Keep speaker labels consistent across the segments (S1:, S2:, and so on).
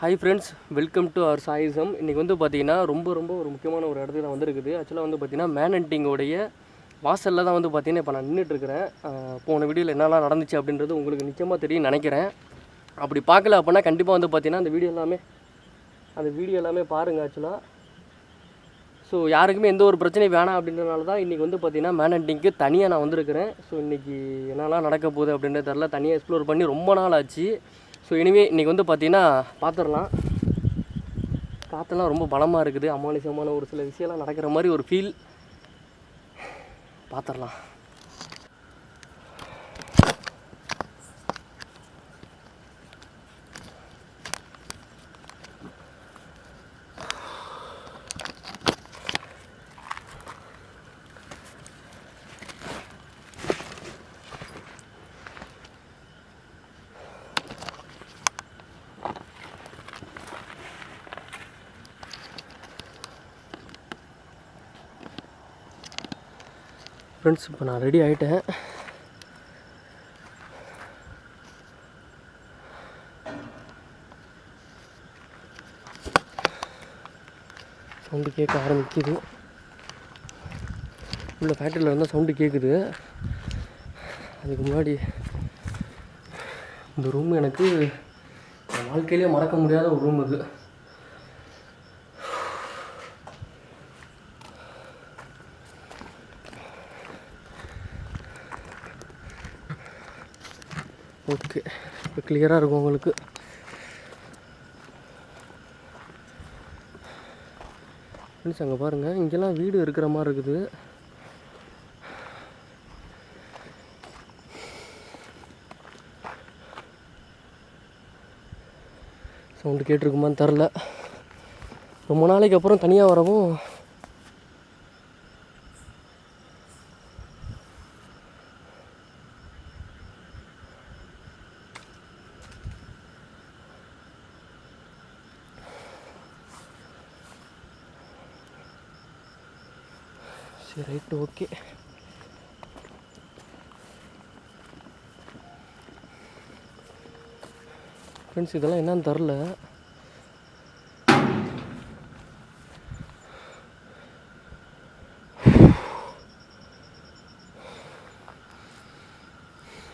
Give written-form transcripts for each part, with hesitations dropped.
S1: Hi friends, welcome to our சாயிசம். இன்றைக்கி வந்து பார்த்திங்கன்னா ரொம்ப ஒரு முக்கியமான ஒரு இடத்துக்கு தான் வந்துருக்குது. ஆக்சுவலாக வந்து பார்த்திங்கன்னா மேனன்டிங்கோடைய வாசலில் தான் வந்து பார்த்திங்கன்னா இப்போ நான் நின்றுட்டுருக்கிறேன். போன வீடியோவில் என்னெல்லாம் நடந்துச்சு அப்படின்றது உங்களுக்கு நிச்சயமாக தெரியும் நினைக்கிறேன். அப்படி பார்க்கல அப்படின்னா கண்டிப்பாக வந்து பார்த்திங்கன்னா அந்த வீடியோ எல்லாமே பாருங்கள். ஆக்சுவலாக ஸோ யாருக்குமே எந்த ஒரு பிரச்சனையும் வேணாம் அப்படின்றனால தான் இன்றைக்கி வந்து பார்த்திங்கன்னா மேனன்டிங்க்கு தனியாக நான் வந்திருக்கிறேன். ஸோ இன்றைக்கி என்னெல்லாம் நடக்க போகுது அப்படின்றது தெரில, தனியாக எக்ஸ்ப்ளோர் பண்ணி ரொம்ப நாள் ஆச்சு. ஸோ இனிமே இன்றைக்கி வந்து பார்த்திங்கன்னா பார்த்துடலாம். காற்றெல்லாம் ரொம்ப பலமாக இருக்குது, அமானுஷமான ஒரு சில விஷயம்லாம் நடக்கிற மாதிரி ஒரு ஃபீல். பார்த்துடலாம். ஃப்ரெண்ட்ஸ், இப்போ நான் ரெடி ஆகிட்டேன். சவுண்டு கேட்க ஆரம்பிக்குது. உள்ள ஃபேக்ட்ரியில் இருந்தால் சவுண்டு கேட்குது. அதுக்கு முன்னாடி இந்த ரூம் எனக்கு என் வாழ்க்கையிலே மறக்க முடியாத ஒரு ரூம் இது. ஓகே, இப்போ கிளியராக இருக்கும் உங்களுக்கு. ஃப்ரெண்ட்ஸ், அங்கே பாருங்கள், இங்கெல்லாம் வீடு இருக்கிற மாதிரி இருக்குது. சவுண்டு கேட்டிருக்குமான்னு தெரில. ரொம்ப நாளைக்கு அப்புறம் தனியாக வரவும் சரி, ரைட்டு, ஓகே. ஃப்ரெண்ட்ஸ், இதெல்லாம் என்னன்னு தெரில.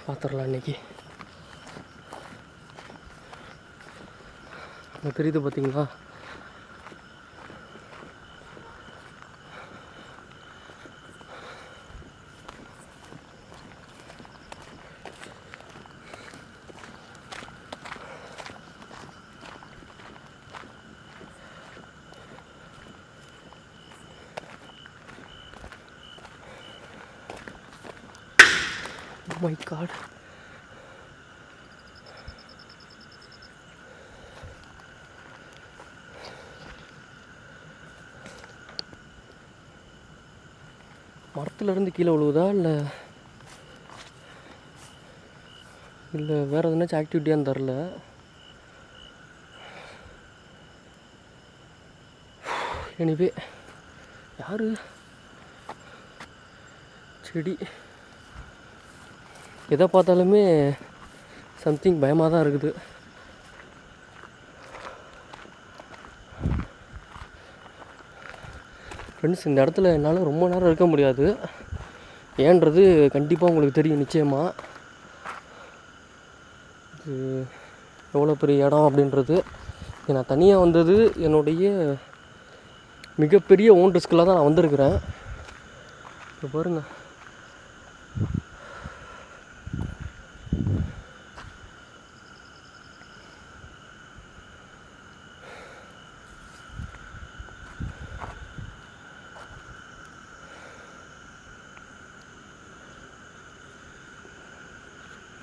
S1: பார்த்துடலாம். இன்றைக்கி அங்கே தெரியுது பார்த்தீங்களா? Oh my God. மரத்துலேருந்து கீழே விழுவுதா இல்லை வேறு எதுனாச்சும் ஆக்டிவிட்டியான்னு தெரில. எனிவே, யார் செடி எதை பார்த்தாலுமே சம்திங் பயமாக தான் இருக்குது. ஃப்ரெண்ட்ஸ், இந்த இடத்துல என்னால் ரொம்ப நேரம் இருக்க முடியாது. ஏன்றது கண்டிப்பாக உங்களுக்கு தெரியும் நிச்சயமாக. இது எவ்வளோ பெரிய இடம் அப்படின்றது. நான் தனியாக வந்தது என்னுடைய மிகப்பெரிய ஓன் ரிஸ்கில் தான் நான் வந்திருக்கிறேன். இப்போ பாருங்கள்,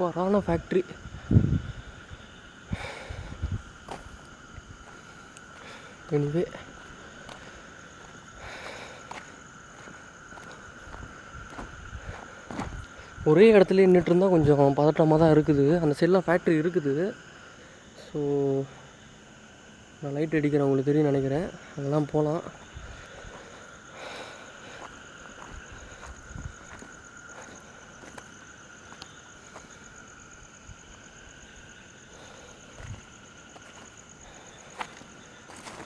S1: சூப்பரான ஃபேக்ட்ரி. எனிவே, ஒரே இடத்துல நின்றுட்டு இருந்தால் கொஞ்சம் பதட்டமாக தான் இருக்குது. அந்த சைடெலாம் ஃபேக்ட்ரி இருக்குது. ஸோ நான் லைட் அடிக்கிறேன், உங்களுக்கு தெரியும் நினைக்கிறேன். அங்கெல்லாம் போகலாம்.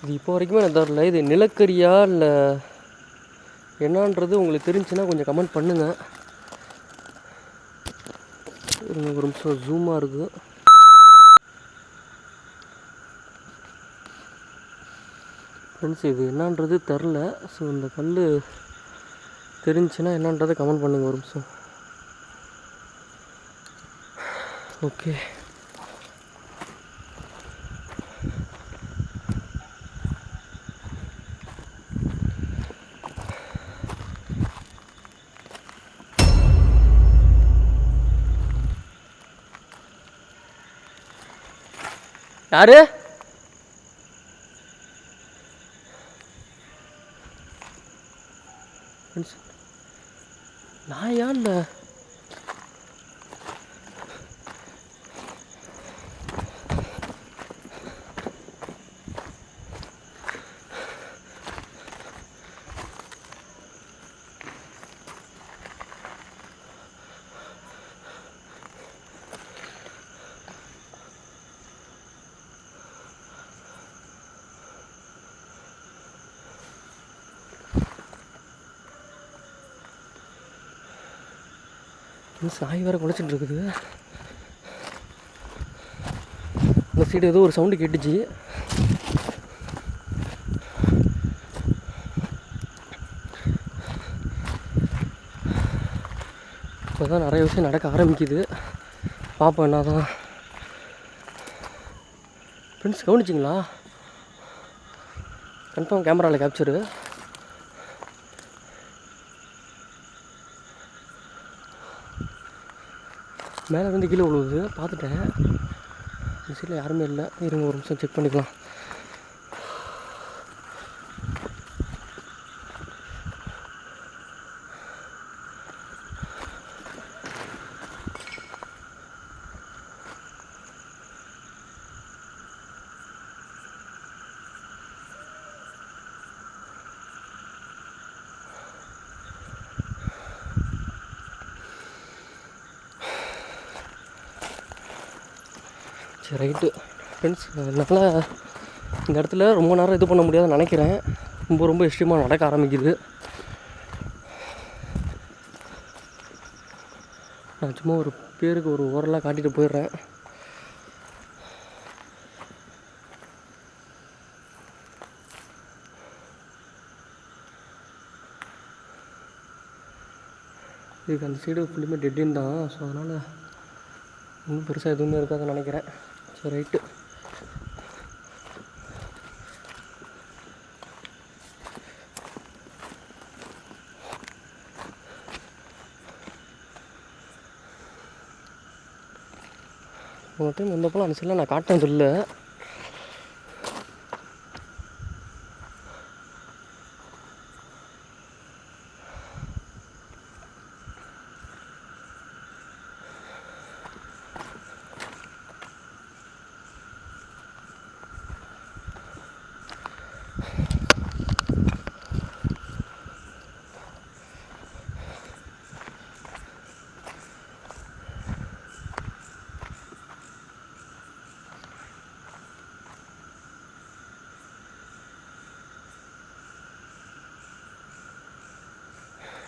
S1: இது இப்போ வரைக்குமே எனக்கு தெரில இது நிலக்கரியா இல்லை என்னான்றது உங்களுக்கு தெரிஞ்சுன்னா கொஞ்சம் கமெண்ட் பண்ணுங்கள். ஒரு நிமிஷம் ஜூமாக இருக்குது. ஃப்ரெண்ட்ஸ் இது என்னான்றது தெரில. ஸோ இந்த கல் தெரிஞ்சுன்னா என்னன்றதை கமெண்ட் பண்ணுங்கள் ஒரு நிமிஷம். ஓகே, யாரு நான் ஏன் இல்லை சாய் வேறு குலைச்சிட்டு இருக்குது. அந்த சைடு ஏதோ ஒரு சவுண்டு கேட்டுச்சு. இப்போ தான் நிறைய விஷயம் நடக்க ஆரம்பிக்குது. பார்ப்போம் என்ன தான். ஃப்ரெண்ட்ஸ் கவனிச்சிங்களா? கன்ஃபார்ம் கேமராவில் கேப்சரு. மேலே இருந்து கீழே விழுவுது, பார்த்துட்டேன். இந்த சைடில் யாருமே இல்லை. இருங்க ஒரு நிமிஷம் செக் பண்ணிக்கலாம். சரி ரைட்டு ஃப்ரெண்ட்ஸ், என்னால் இந்த இடத்துல ரொம்ப நேரம் இது பண்ண முடியாதுன்னு நினைக்கிறேன். ரொம்ப எக்ஸ்ட்ரீமாக நடக்க ஆரம்பிக்குது. நான் சும்மா ஒரு பேருக்கு ஒரு ஓரலாக காட்டிட்டு போயிடுறேன். இதுக்கு அந்த சைடு ஃபுல்லுமே டெட்டின் தான். ஸோ அதனால் இன்னும் பெருசாக எதுவுமே இருக்காதுன்னு நினைக்கிறேன். சரி ரைட்டு. ஒரு டைம் வந்தப்போலாம் அந்த சைடில் நான் காட்டினது இல்லை.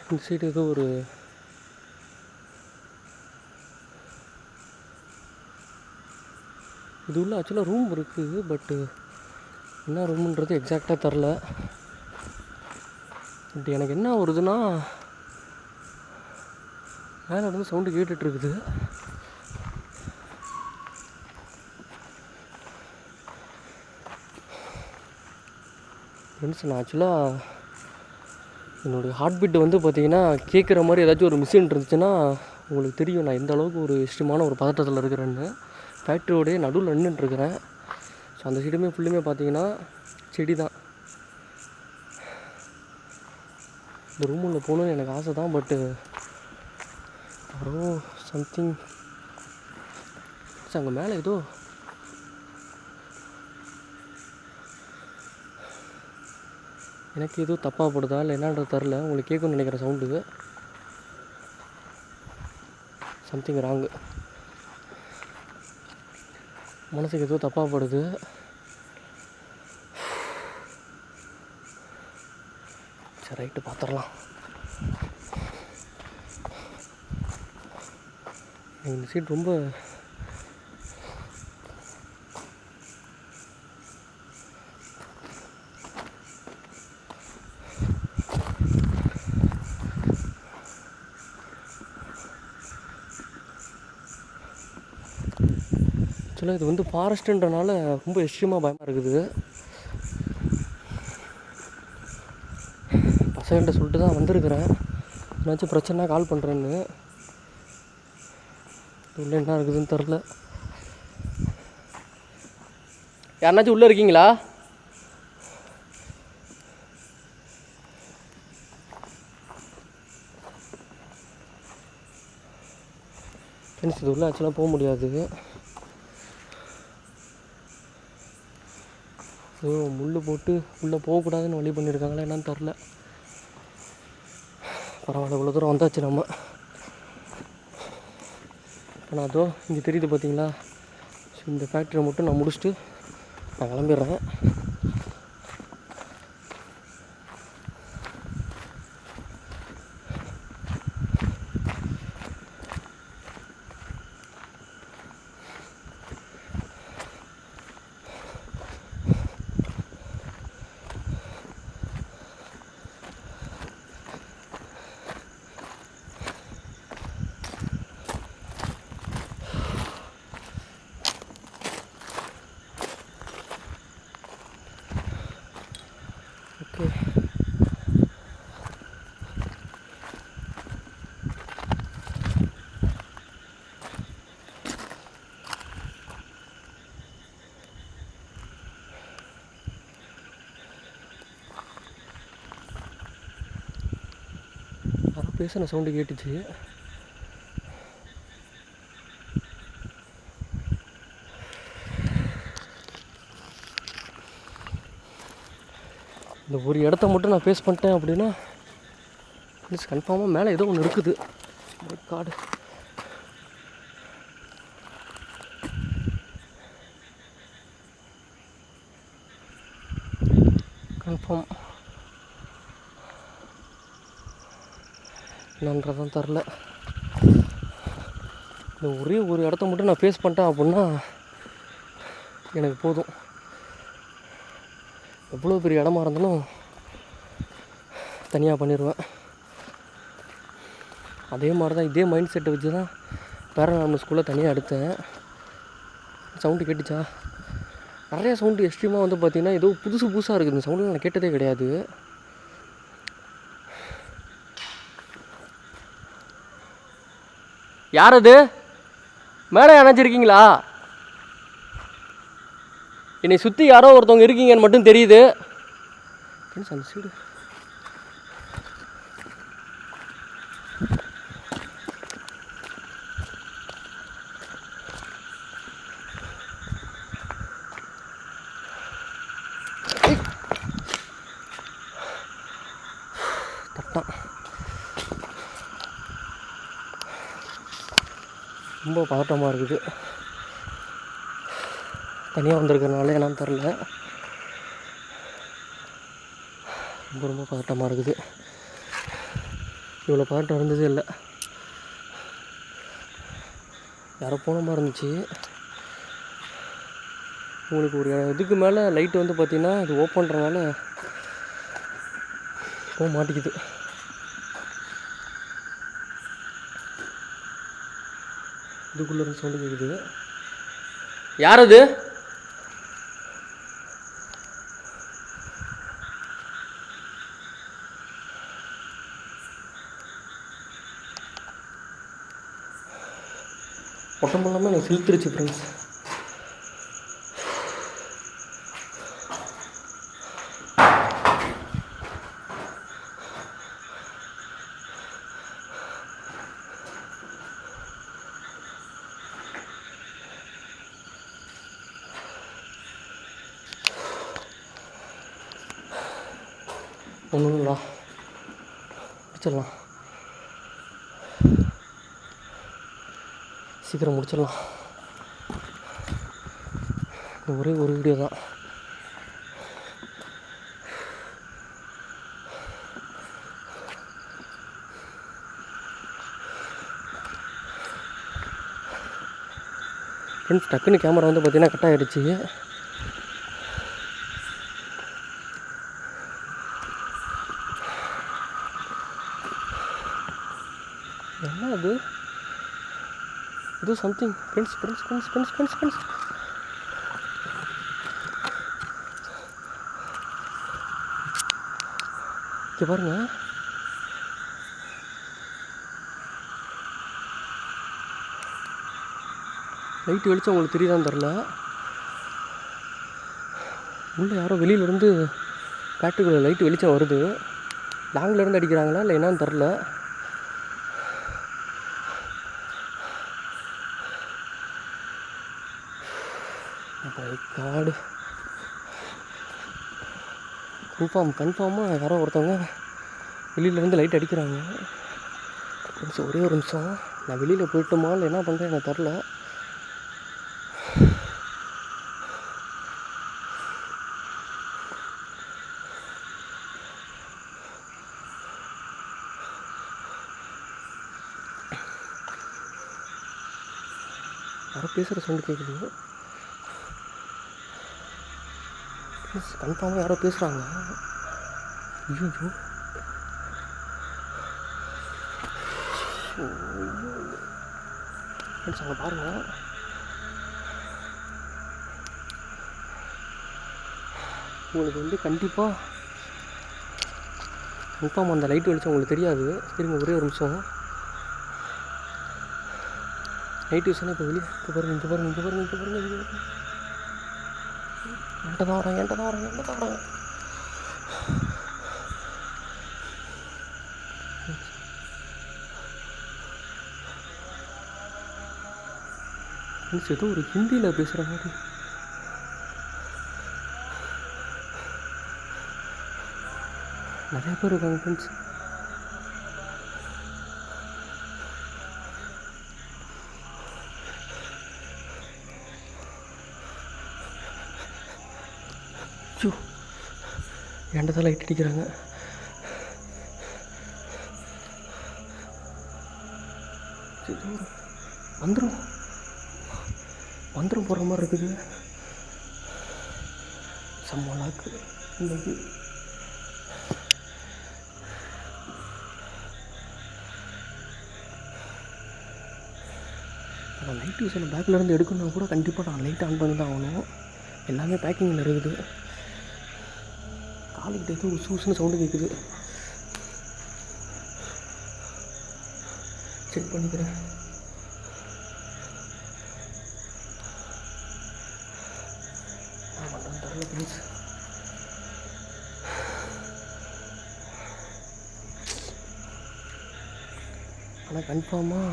S1: இந்த சைடு ஏதோ ஒரு இது உள்ள ஆக்சுவலாக ரூம் இருக்குது. பட்டு என்ன ரூமுன்றது எக்ஸாக்டாக தெரில. பட் எனக்கு என்ன வருதுன்னா மேலே இருந்து சவுண்டு கேட்டுட்ருக்குது. ஃப்ரெண்ட்ஸ், நான் ஆக்சுவலாக என்னுடைய ஹார்ட் பீட்டு வந்து பார்த்திங்கன்னா கேட்குற மாதிரி ஏதாச்சும் ஒரு மிஷின் இருந்துச்சுன்னா உங்களுக்கு தெரியும் நான் எந்த அளவுக்கு ஒரு இஷ்டமான ஒரு பதட்டத்தில் இருக்கிறேன்னு. ஃபேக்ட்ரியோடைய நடுவில் நின்றுட்டுருக்கிறேன். ஸோ அந்த சைடுமே ஃபுல்லுமே பார்த்திங்கன்னா செடி தான். இந்த ரூமில் போகணுன்னு எனக்கு ஆசை தான். பட்டு யாரோ சம்திங் அங்கே மேலே ஏதோ எனக்கு எதுவும் தப்பாக போடுதா இல்லை என்னன்றது தெரில. உங்களுக்கு கேட்கும்னு நினைக்கிற சவுண்டு சம்திங் ராங்கு. மனசுக்கு எதுவும் தப்பாக போடுது. சரி ரைட்டு பார்த்துடலாம். இந்த சீட் ரொம்ப ஆக்சுவலாக இது வந்து ஃபாரஸ்ட்டுன்றனால ரொம்ப எக்ஸ்ட்ரீமாக பயமாக இருக்குது. பசங்கள்கிட்ட சொல்லிட்டு தான் வந்திருக்கிறேன், ஏதாச்சும் பிரச்சனைனா கால் பண்ணுறேன்னு. உள்ளே என்ன இருக்குதுன்னு தெரில. யாருனாச்சும் உள்ளே இருக்கீங்களா? ஃப்ரெண்ட்ஸ் இது உள்ளே ஆக்சுவலாக போக முடியாது. முள் போட்டு உள்ளே போகக்கூடாதுன்னு வழி பண்ணியிருக்காங்களா என்னன்னு தெரில. பரவாயில்ல, இவ்வளோ தூரம் வந்தாச்சு நம்ம. ஆனால் அதோ இங்கே தெரியுது பார்த்தீங்களா? ஸோ இந்த ஃபேக்ட்ரியை மட்டும் நான் முடிச்சுட்டு நான் கிளம்பிடுறேன். ஓகே, யாரோ பேசின சவுண்டு கேட்டுச்சு. இந்த ஒரு இடத்த மட்டும் நான் ஃபேஸ் பண்ணிட்டேன் அப்படின்னா ப்ளீஸ் கன்ஃபார்மாக மேலே ஏதோ ஒன்று இருக்குது. காடு கன்ஃபார்ம் என்னன்றதான் தெரில. இந்த ஒரே ஒரு இடத்த மட்டும் நான் ஃபேஸ் பண்ணிட்டேன் அப்படின்னா எனக்கு போதும். எவ்வளோ பெரிய இடமா இருந்தாலும் தனியாக பண்ணிடுவேன். அதே மாதிரி தான் இதே மைண்ட் செட்டை வச்சு தான் பேரநார்மல் ஸ்கூலில் தனியாக எடுத்தேன். சவுண்டு கேட்டுச்சா? நிறையா சவுண்டு எக்ஸ்ட்ரீமாக வந்து பார்த்திங்கன்னா ஏதோ புதுசாக இருக்குது. இந்த சவுண்டு நான் கேட்டதே கிடையாது. யார் அது? மேலே அணைஞ்சிருக்கீங்களா? என்னை சுற்றி யாரோ ஒருத்தவங்க இருக்கீங்கன்னு மட்டும் தெரியுது. அந்த சைடு தட்டான். ரொம்ப பதட்டமாக இருக்குது. தனியாக வந்திருக்கிறனால என்னன்னு தெரில, ரொம்ப பதட்டமாக இருக்குது. இவ்வளோ பதட்டம் இருந்ததே இல்லை. யாரோ போன மாதிரி இருந்துச்சு. உங்களுக்கு ஒரு இதுக்கு மேலே லைட்டு வந்து பார்த்திங்கன்னா இது ஓப்பன்றனால போக மாட்டேங்குது. இதுக்குள்ளே இருந்து சவுண்டு கேட்குது. யார் அது? உடம்பெல்லாமே எனக்கு சிலுத்துருச்சு ஃப்ரெண்ட்ஸ். ஒன்றும் இல்லை, முடிச்சிடலாம், சீக்கிரம் முடிச்சிடலாம். ஒரே ஒரு வீடியோ தான். ஃப்ரெண்ட்ஸ் டக்குன்னு கேமரா வந்து பார்த்திங்கன்னா கட் ஆகிடுச்சு. என்ன அது ஏதோ something friends friends friends friends friends friends இங்கே பாருங்கள். லைட்டு வெளிச்சம் உங்களுக்கு தெரியுதான்னு தெரில. உள்ளே யாரோ வெளியிலேருந்து ஃபேக்ட்ரிக்குள்ளே லைட்டு வெளிச்சம் வருது. லாங்கிலேருந்து அடிக்கிறாங்களா இல்லை என்னன்னு தெரில. காடு கன்ஃபார்மாக யாரோ ஒருத்தவங்க வெளியிலேருந்து லைட் அடிக்கிறாங்க. கொஞ்சம் ஒரே ஒரு நிமிஷம், நான் வெளியில் போயிட்டோமா இல்லை என்ன பண்ணுறேன் எனக்கு தெரில. யாரோ பேசுகிற சவுண்டு கேட்குது. கன்ஃபார்மாக யாரோ பேசுகிறாங்க. ஐயோ ஃப்ரெண்ட்ஸ் அங்கே பாருங்கள். உங்களுக்கு வந்து கன்ஃபார்ம் அந்த லைட் வெளிச்சம் உங்களுக்கு தெரியாது. சரிங்க, ஒரே ஒரு நிமிஷம். நைட் விஷயம் இப்போ வெளியே இங்கே பாருங்கள். என்கிட்ட தான் வராங்க. ஃப்ரெண்ட்ஸ் ஏதோ ஒரு ஹிந்தியில் பேசுகிற மாதிரி. நிறையா பேர் இருக்காங்க ஃப்ரெண்ட்ஸ். என்கிட்ட தான் லைட் அடிக்கிறாங்க. வந்துடும் போகிற மாதிரி இருக்குது. சம்மலாக்கு இன்னைக்கு நான் லைட் யூஸ் பேக்கில் எடுக்கணும்னா கூட கண்டிப்பாக நான் லைட் ஆன் பண்ணி தான் ஆகணும். எல்லாமே பேக்கிங்கில் இருக்குது. காலுக்கிட்ட ஏதோ உசுன்னு சவுண்டு கேட்குது. செக் பண்ணிக்கிறேன். தெரியல ப்ளீஸ். ஆனால் கன்ஃபார்மாக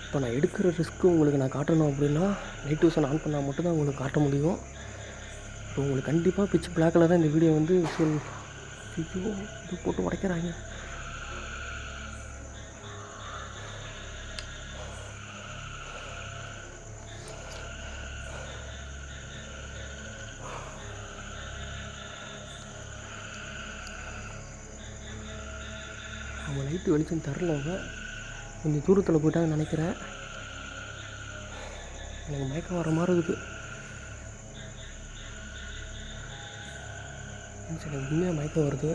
S1: இப்போ நான் எடுக்கிற ரிஸ்க்கு உங்களுக்கு நான் காட்டணும் அப்படின்னா லைட் யூஸை ஆன் பண்ணால் மட்டும்தான் உங்களுக்கு காட்ட முடியும். இப்போ உங்களுக்கு கண்டிப்பாக பிச் பிளாக்கில் தான் இந்த வீடியோ வந்து விஷுவல். இது போட்டு உடைக்கிறாங்க. அவங்க லைட்டு வெளிச்சம் தரலவங்க கொஞ்சம் தூரத்தில் போயிட்டாங்கன்னு நினைக்கிறேன். எனக்கு மயக்கம் வர மாதிரி இருக்குது. எனக்கு உண்மையாக மயக்கம் வருது.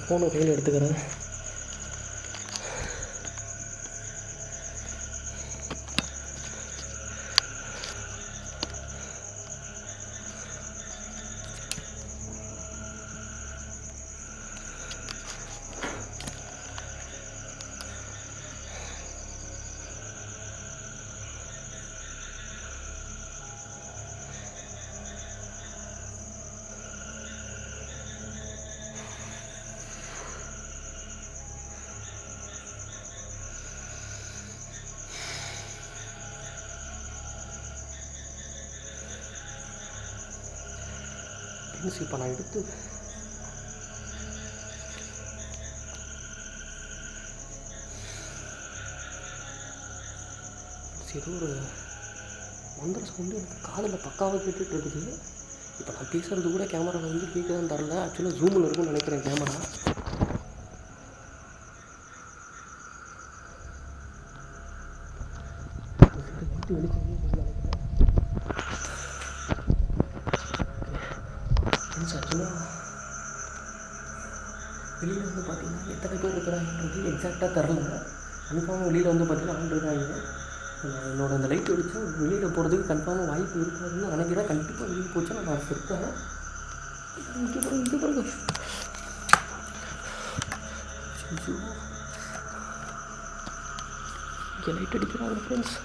S1: ஃபோனை கையில் எடுத்துக்கிறேன். இப்போ நான் எடுத்து ஏதோ ஒரு மந்திர சவுண்டு எனக்கு காதில் பக்காவாக கேட்டுட்டு இருக்குது. இப்போ நான் பேசுகிறது கூட கேமராவில் வந்து கேட்குதான்னு தரல. ஆக்சுவலாக ஜூமில் இருக்குன்னு நினைக்கிறேன் கேமரா. பார்த்தீங்கன்னா வெளியில் வந்து பார்த்திங்கன்னா எத்தனை பேர் இருக்கிறாங்கன்றது எக்ஸாக்டாக தெரில. கன்ஃபார்மாக வெளியில் வந்து பார்த்திங்கன்னா ஆள் இருக்காங்க. என்னோட அந்த லைட் அடித்தா வெளியில் போகிறதுக்கு கன்ஃபார்மாக வாய்ப்பு இருக்காதுன்னு நினைக்கிறேன். கண்டிப்பாக வெளியே போச்சா நான் செத்தேன். இங்கே பாருங்க இங்கே லைட் அடிக்கிறாங்க ஃப்ரெண்ட்ஸ்.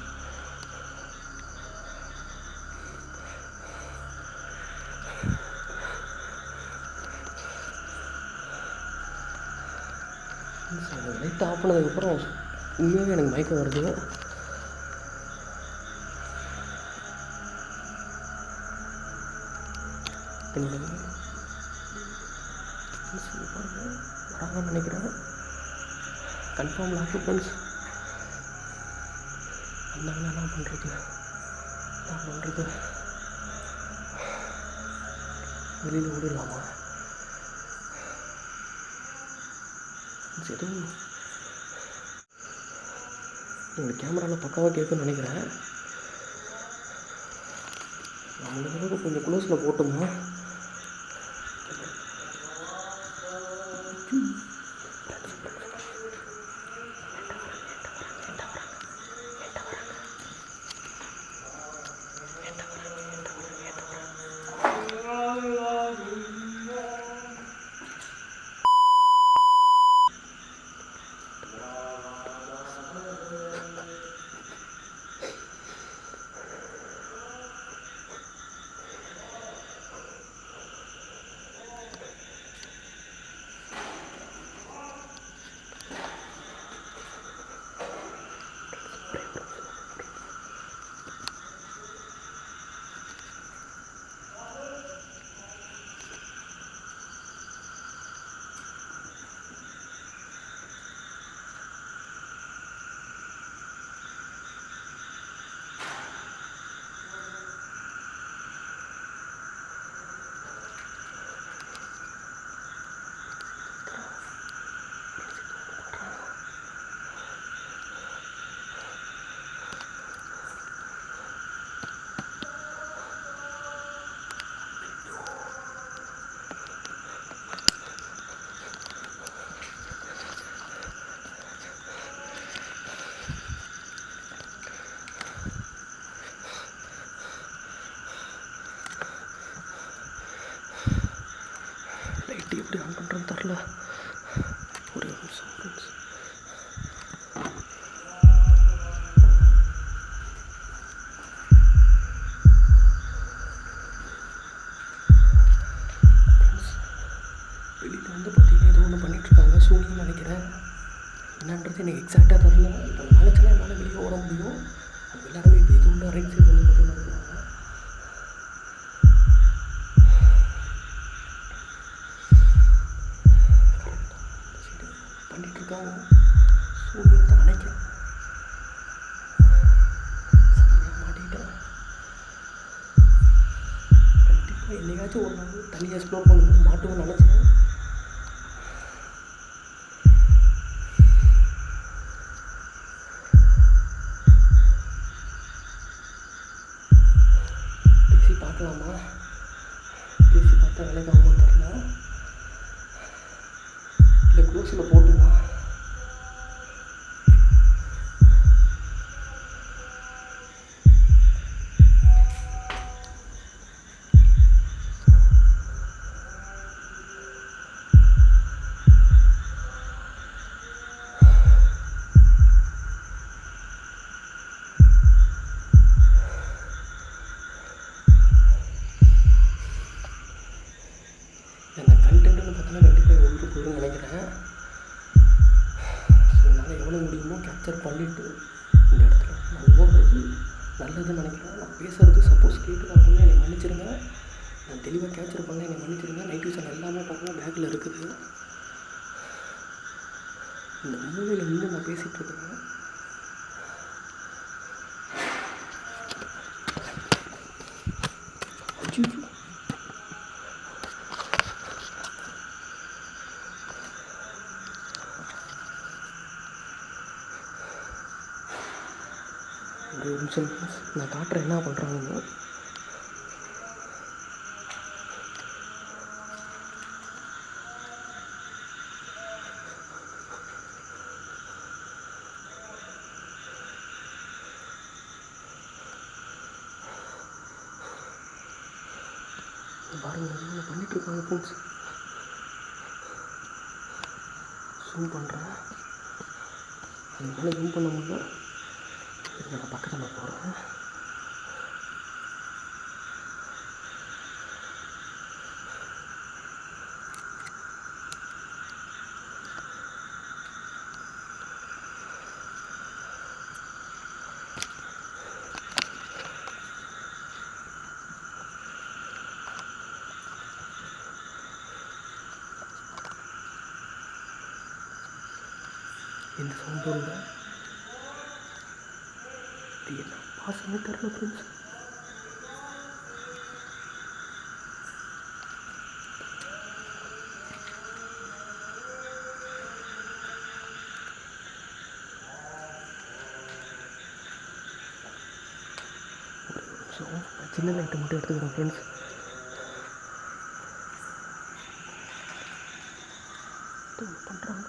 S1: லைட் ஆஃப் பண்ணதுக்கப்புறம் உண்மையாகவே எனக்கு மயக்கம் வருது. வராங்கன்னு நினைக்கிறேன். கன்ஃபார்ம் லாக்கு ஃப்ரெண்ட்ஸ். வந்தாங்கன்னா என்ன பண்ணுறது? வெளியில் ஓடிடலாமா? எதுவும் எங்கள் கேமராவில் பக்காவாக கேட்குன்னு நினைக்கிறேன். நம்மளுக்கு கொஞ்சம் க்ளோஸில் போட்டோம்னா எப்படி ஆன் பண்ணுறோன்னு தெரில. ஒரே நிமிஷம் ஃப்ரெண்ட்ஸ். வெளியில் வந்து பார்த்தீங்கன்னா ஏதோ ஒன்று பண்ணிகிட்ருக்காங்க. சூனின்னு நினைக்கிறேன். என்னன்றது எனக்கு எக்ஸாக்டாக தெரில. இப்போ நினச்சேன்னா என்னால் வெளியே ஓட முடியும். எல்லாருமே இப்போ இது ஒன்று அரேஞ்ச் பண்ணி மட்டும் நடக்கிறாங்க. பண்ணிகிட்ருக்காங்க. சூரியன் தான் நினைக்கிறேன். சரியாக மாட்டிக்கிட்டேன். கண்டிப்பாக என்னைக்காச்சும் ஒரு நாள் தனியாக எக்ஸ்ப்ளோர் பண்ணும்போது மாட்டுவோம்னு நினச்சேன். பேசி பார்க்கலாமா? பேசி பார்த்தா வேலைக்காகவும் தெரில. இல்லை க்ளோஸில் போட்டுமா? அந்த கண்டென்ட்னு பார்த்தீங்கன்னா கண்டிப்பாக ஒன்று போயிடும்னு நினைக்கிறேன். ஸோ என்னால் எவ்வளோ முடியுமோ கேப்சர் பண்ணிவிட்டு இந்த இடத்துல நான் ஓடுறது நல்லதுன்னு நினைக்கிறேன். நான் பேசுகிறது சப்போஸ் கேட்டு அப்படின்னா என்னை மன்னிச்சிருங்க. நான் தெளிவாக கேப்சர் பண்ண என்னை மன்னிச்சிருங்க. நைட் விஷன் எல்லாமே பார்த்தீங்கன்னா பேக்கில் இருக்குது. இந்த மூலையில் நின்று நான் பேசிகிட்டு இருக்கிறேன். ஒரு நிமிஷம் நான் காட்டுறேன் என்ன பண்ணுறாங்கன்னு. பாருங்கள் பண்ணிகிட்ருக்காங்க ஃப்ரெண்ட்ஸ். ஜூம் பண்ணுறேன், அது மேலே ஜூம் பண்ண முடியல. நான் பக்கத்தில் போகிறேன். இந்த சவுண்டு இல்லை, இது என்ன பாசமே தெரியல ஃப்ரெண்ட்ஸ். சின்ன லைட்டை மட்டும் எடுத்துக்கிறேன் ஃப்ரெண்ட்ஸ். பண்ணுறாங்க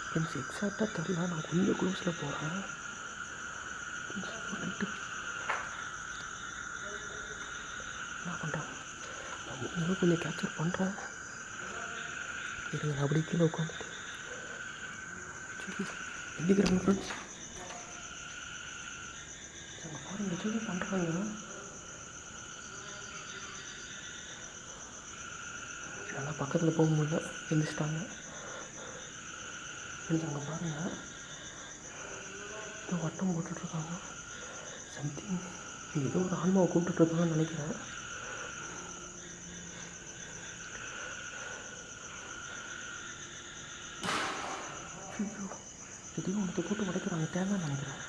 S1: ஃப்ரெண்ட்ஸ், எக்ஸாக்டாக தெரில. நான் கொஞ்சம் க்ளோஸில் போகிறேன். லைட்டு என்ன பண்ணுறாங்க, நான் இன்னும் கொஞ்சம் கேப்சர் பண்ணுறேன். இருங்க, அப்படி கீழே உட்காந்துட்டு எழுதிக்கிறாங்க ஃப்ரெண்ட்ஸ். பாருங்க சொல்லி பண்ணுறாங்க. நல்லா பக்கத்தில் போக முடியல, எழுந்திரிச்சிட்டாங்க ஃப்ரெண்ட்ஸ். அங்கே பாருங்கள், ஏதோ வட்டம் போட்டுட்ருக்காங்க. சம்திங் ஏதோ ஒரு ஆன்மாவை கூப்பிட்டுட்ருக்காங்கன்னு நினைக்கிறேன். எதையும் ஒன்று போட்டு உடைக்கிறாங்க, தேவைன்னு நினைக்கிறேன்.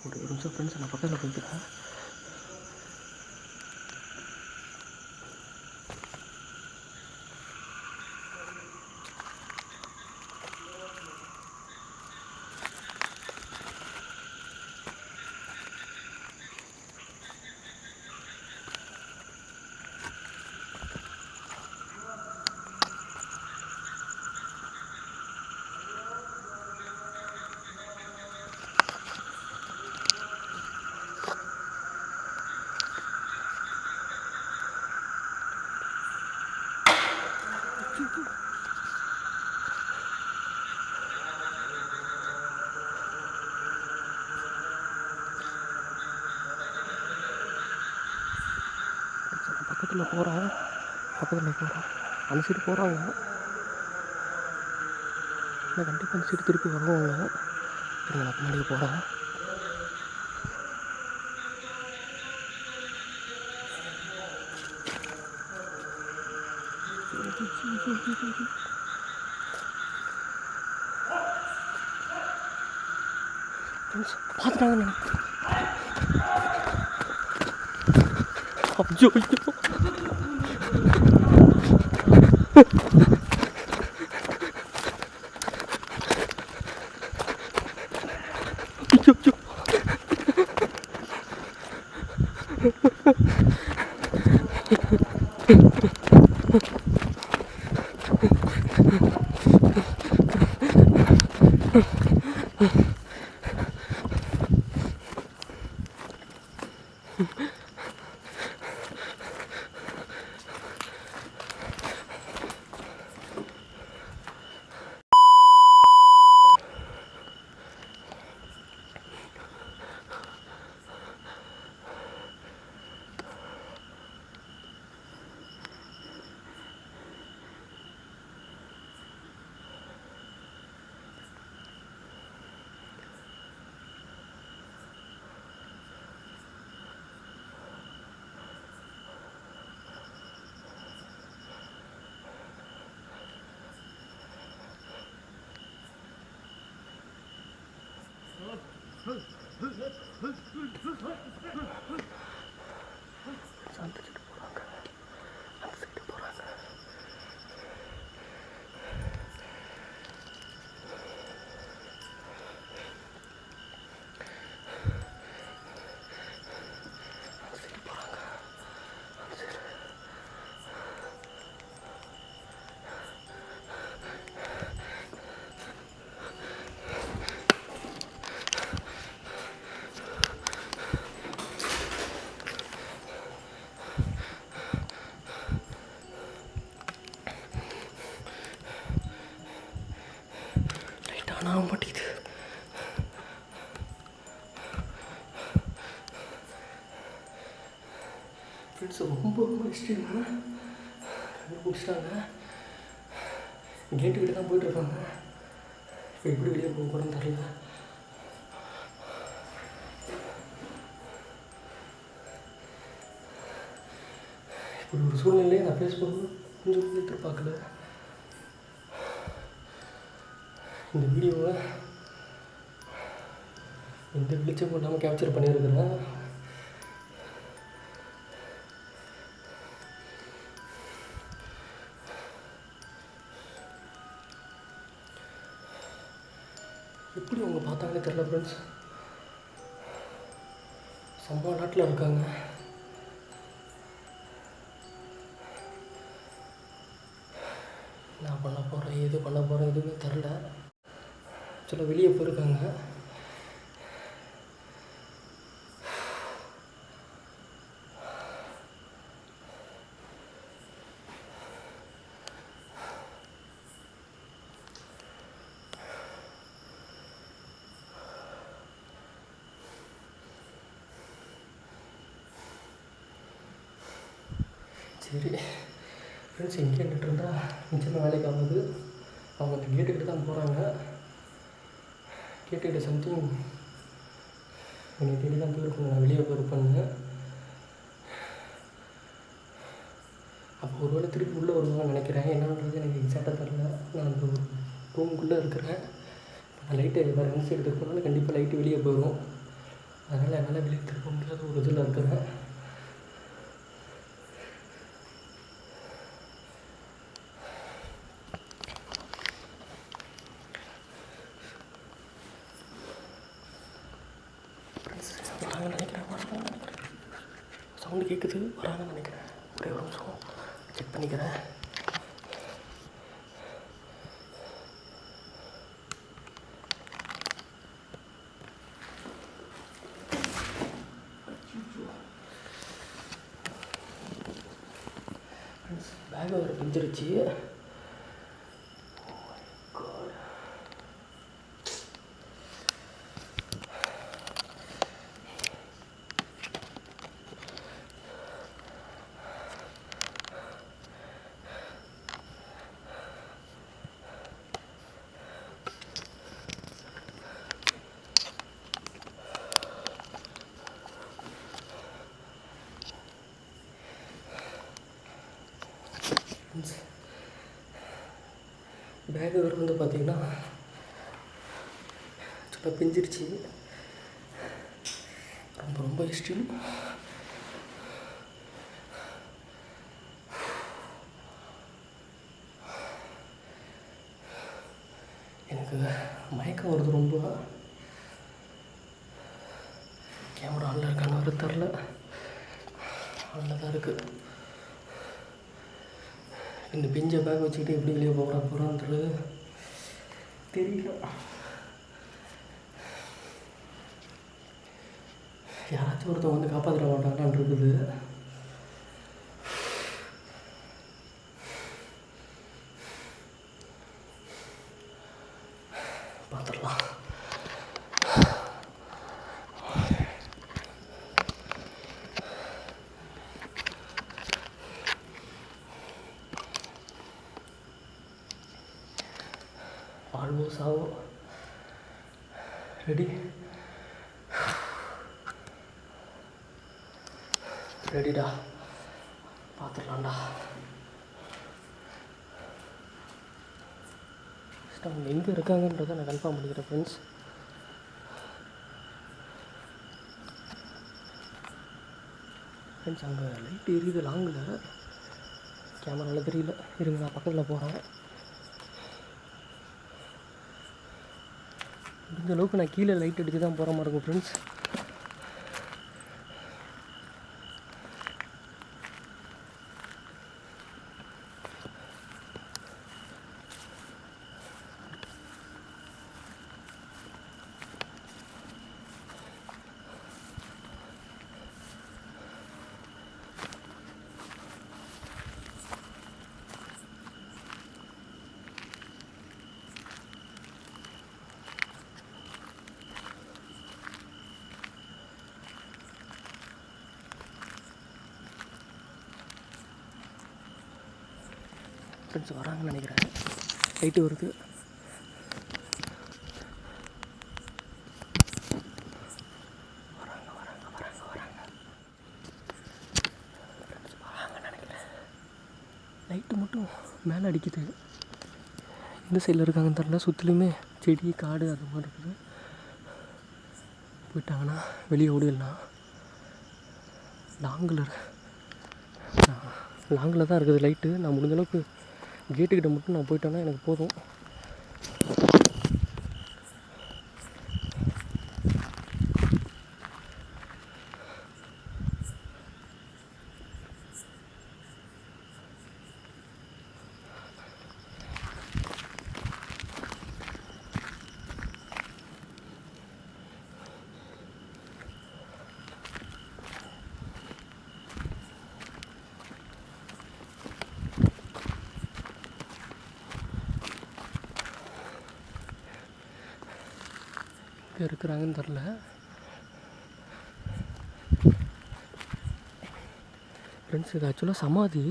S1: ஒரு நிமிஷம் ஃப்ரெண்ட்ஸ், நான் பக்கத்தில் போய்க்கிறேன். பக்கத்தில் போகிறேன், அந்த சைடு போகிறாங்க. ஆனால் கண்டிப்பாக அந்த சைடு திருப்பி வருவாங்க. நான் முன்னாடியே போகிறேன். பார்த்துட்டாங்க. ஐயோ ஐயோ, ஃப்ரெண்ட்ஸ் ரொம்ப ரொம்ப இஷ்டம்னா முடிச்சிட்டாங்க. கேட்டுக்கிட்ட தான் போயிட்டுருக்காங்க. இப்போ எப்படி வெளியே போக போகிறேன்னு தெரியல. இப்படி ஒரு சூழ்நிலையை நான் ஃபேஸ் பண்ணணும் கொஞ்சம் எதிர்பார்க்கல. இந்த வீடியோவை எந்த வெளிச்சம் போடாமல் கேப்சர் பண்ணியிருக்கிறேன். எப்படி அவங்க பார்த்தாங்கன்னே தெரியல ஃப்ரெண்ட்ஸ். செம்ம நாட்டில் இருக்காங்க. நான் பண்ண போகிறேன் எது பண்ண போகிறேன் எதுவுமே தெரில. ஆக்சுவலாக வெளியே போயிருக்காங்க. சரி ஃப்ரெண்ட்ஸ், எங்கே நின்றுருந்தா நிச்சயமாக வேலைக்கு ஆகுது. அவங்க அந்த கேட்டுக்கிட்ட தான் போகிறாங்க. கேட்டுக்கிட்ட சம்திங் என்னை தேடி தான் போயிருக்கோங்க. நான் வெளியே போயிருப்பேங்க. அப்போ ஒரு வேளை திருப்பி உள்ளே வருவாங்கன்னு நினைக்கிறேன். என்னன்றது எனக்கு எக்ஸாக்டாக தெரில. நான் அந்த ஒரு ரூமுக்குள்ளே இருக்கிறேன். நான் லைட்டை வேறு நினச்சி எடுத்துகிட்டு போனாலும் கண்டிப்பாக லைட்டு வெளியே போயிடும். அதனால் என்னால் வெளியே திருப்ப முடியாத ஒரு இதில் இருக்கிறேன். சவுண்டு கேட்குது, வராங்கன்னு நினைக்கிறேன். ஒரே ஒரு நிமிஷம் செக் பண்ணிக்கிறேன். பேக் வேறு பிஞ்சிருச்சு. பேகு வேறு வந்து பார்த்திங்கன்னா சொல்ல பிஞ்சிருச்சு. ரொம்ப ரொம்ப இஷ்டம். எனக்கு மயக்கம் வருது ரொம்ப. கேமரா ஆனில் இருக்கான்னு வர தெரில. ஆனில் தான் இருக்குது. இந்த பிஞ்ச பேக் வச்சுக்கிட்டு எப்படி வெளியே போகிறான்றது தெரியல. யாராச்சும் ஒருத்தவங்க வந்து காப்பாற்றிட மாட்டாங்களான் இருக்குது. பார்த்துடலாம். ஆல்மோஸ்ட் ஆகும். ரெடி ரெடிடா, பார்த்துடலாம்டா. அவங்க எங்கே இருக்காங்கன்றதை நான் கன்ஃபார்ம் பண்ணிக்கிறேன் ஃப்ரெண்ட்ஸ். ஃப்ரெண்ட்ஸ் அங்கே லைட் எரியுது லாங்கில். கேமராவில் தெரியல. இருங்க, நான் பக்கத்தில் போகிறேன். முடிஞ்ச அளவுக்கு நான் கீழே லைட் அடித்து தான் போகிற மாதிரி இருக்கும் ஃப்ரெண்ட்ஸ். ஃப்ரெண்ட்ஸ் வராங்கன்னு நினைக்கிறேன். லைட்டு வருது. லைட்டு மட்டும் மேலே அடிக்குது. எந்த சைடில் இருக்காங்கன்னு தெரில. சுற்றிலுமே செடி காடு அது மாதிரி இருக்குது. போயிட்டாங்கன்னா வெளியே ஓடிடலாம். லாங்கில் தான் இருக்குது லைட்டு. நான் முடிஞ்சளவுக்கு கேட்டுக்கிட்ட மட்டும் நான் போயிட்டேன்னா எனக்கு போதும். இருக்கிறாங்கன்னு தெரில. ஃப்ரெண்ட்ஸ் இது ஆக்சுவலாக சமாதி.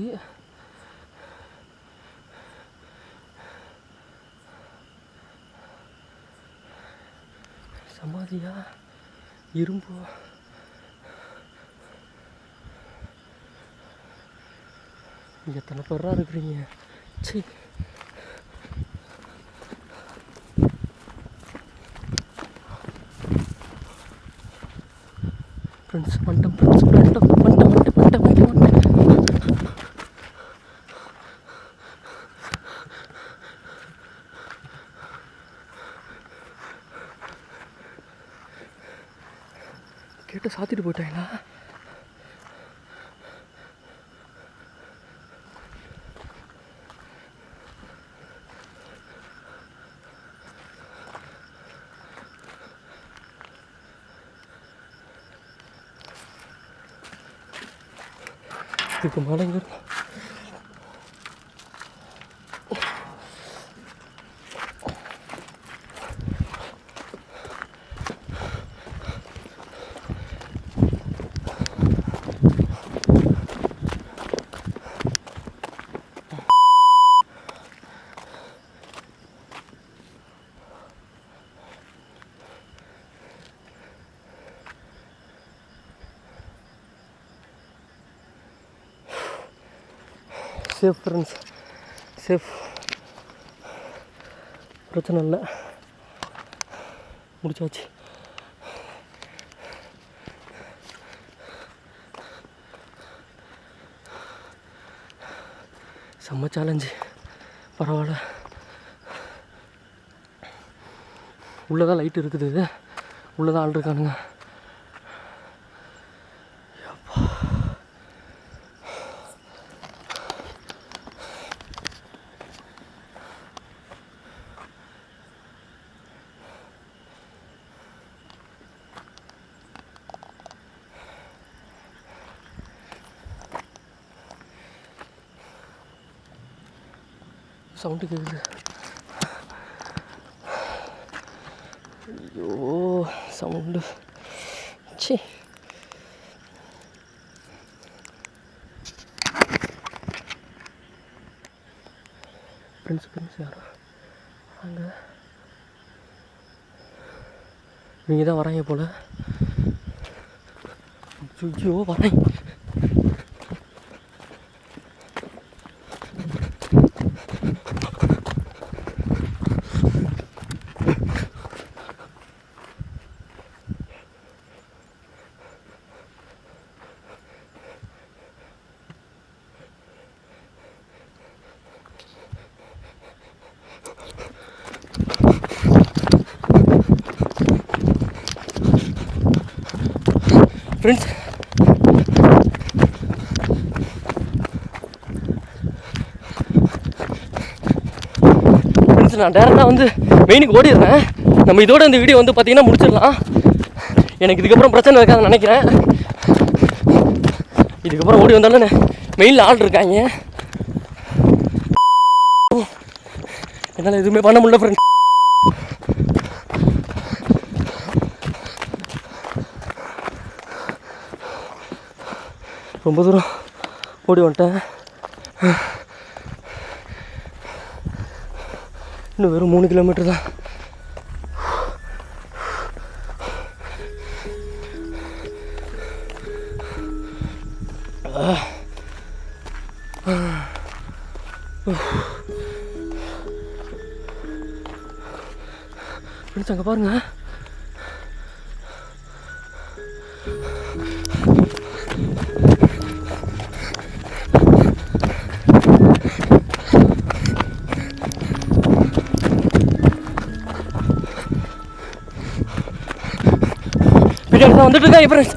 S1: சமாதியா இரும்பு? இங்கே எத்தனை பேரா இருக்கிறீங்க? சரி ஃப்ரெண்ட்ஸ் வந்துட்டேன். கேட்டு சாத்திட்டு போயிட்டாங்களா? இதுக்கு மேலேங்க சேஃப் ஃப்ரெண்ட்ஸ், சேஃப். பிரச்சனை இல்லை, முடிச்சாச்சு. செம்ம சேலஞ்சு. பரவாயில்ல. உள்ளதான் லைட் இருக்குது, உள்ளதான் ஆள் இருக்கானுங்க. சவுண்டு கேட்குது. ஐயோ சவுண்டு. சே ஃப்ரெண்ட்ஸ் யாரோ அங்கே இவங்க தான் வராங்க போல். ஐயோ வராங்க. ஃப்ரெண்ட்ஸ் நான் டேரெக்டாக வந்து மெயினுக்கு ஓடிடுறேன். நம்ம இதோட இந்த வீடியோ வந்து பார்த்தீங்கன்னா முடிச்சிடலாம். எனக்கு இதுக்கப்புறம் பிரச்சனை இருக்காதுன்னு நினைக்கிறேன். இதுக்கப்புறம் ஓடி வந்தாலும் மெயினில் ஆள் இருக்காங்க. என்னால் எதுவுமே பண்ண முடியல ஃப்ரெண்ட்ஸ். ரொம்ப தூரம் ஓடி வந்துட்டேன். இன்னும் வெறும் 3 கிலோமீட்டர் தான். அங்கே பாருங்க. பின்னாடி தான் வந்துட்டு இருக்கேன் ஃப்ரெண்ட்ஸ்.